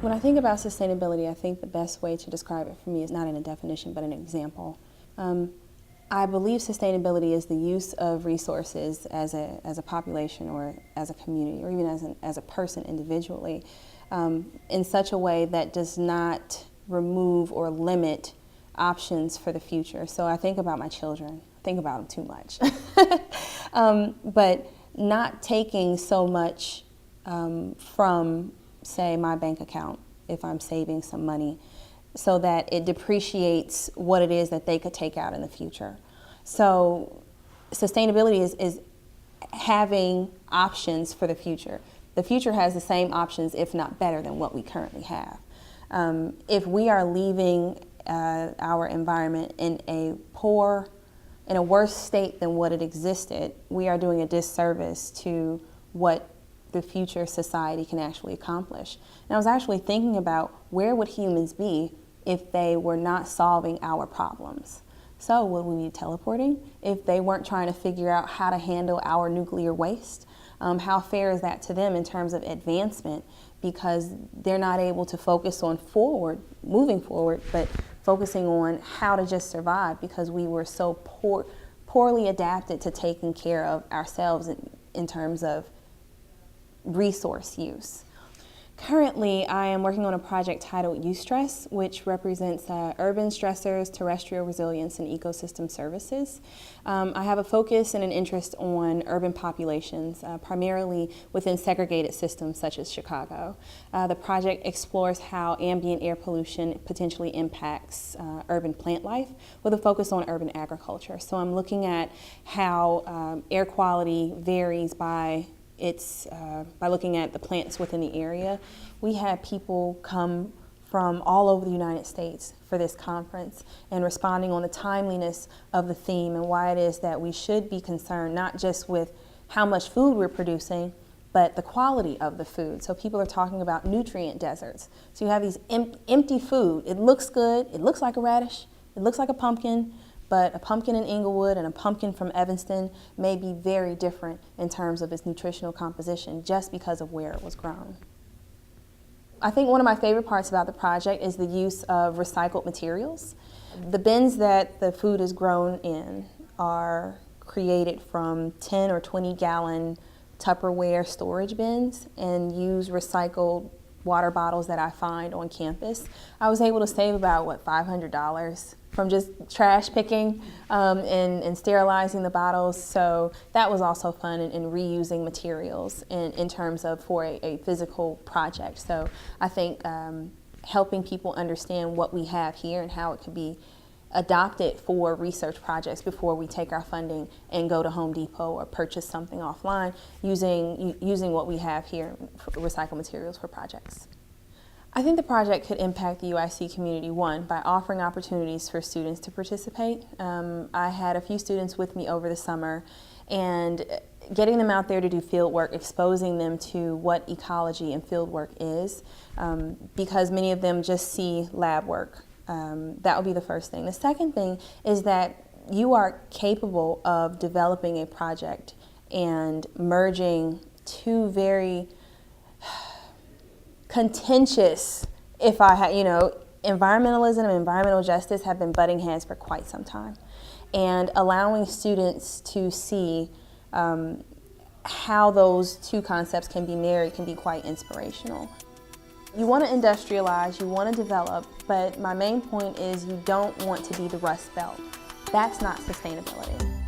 When I think about sustainability, I think the best way to describe it for me is not in a definition, but an example. I believe sustainability is the use of resources as a population or as a community or even as a person individually in such a way that does not remove or limit options for the future. So I think about my children. I think about them too much. But not taking so much from, say, my bank account if I'm saving some money, so that it depreciates what it is that they could take out in the future. So sustainability is having options for the future. The future has the same options, if not better, than what we currently have. If we are leaving our environment in a worse state than what it existed, we are doing a disservice to what the future society can actually accomplish. And I was actually thinking about where would humans be if they were not solving our problems. So would we be teleporting if they weren't trying to figure out how to handle our nuclear waste? How fair is that to them in terms of advancement, because they're not able to focus on moving forward, but focusing on how to just survive because we were so poorly adapted to taking care of ourselves in terms of resource use. Currently, I am working on a project titled Eustress, which represents urban stressors, terrestrial resilience, and ecosystem services. I have a focus and an interest on urban populations, primarily within segregated systems such as Chicago. The project explores how ambient air pollution potentially impacts urban plant life with a focus on urban agriculture. So I'm looking at how air quality varies by looking at the plants within the area. We had people come from all over the United States for this conference and responding on the timeliness of the theme and why it is that we should be concerned not just with how much food we're producing, but the quality of the food. So people are talking about nutrient deserts. So you have these empty food. It looks good. It looks like a radish. It looks like a pumpkin. But a pumpkin in Inglewood and a pumpkin from Evanston may be very different in terms of its nutritional composition just because of where it was grown. I think one of my favorite parts about the project is the use of recycled materials. The bins that the food is grown in are created from 10 or 20 gallon Tupperware storage bins and use recycled water bottles that I find on campus. I was able to save about, $500 from just trash picking and sterilizing the bottles. So that was also fun in reusing materials in terms of for a physical project. So I think helping people understand what we have here and how it could be adopted for research projects before we take our funding and go to Home Depot or purchase something offline, using what we have here for recycled materials for projects. I think the project could impact the UIC community, one, by offering opportunities for students to participate. I had a few students with me over the summer, and getting them out there to do field work, exposing them to what ecology and field work is, because many of them just see lab work. That would be the first thing. The second thing is that you are capable of developing a project and merging two very contentious, environmentalism and environmental justice have been butting heads for quite some time. And allowing students to see how those two concepts can be married can be quite inspirational. You want to industrialize, you want to develop, but my main point is you don't want to be the Rust Belt. That's not sustainability.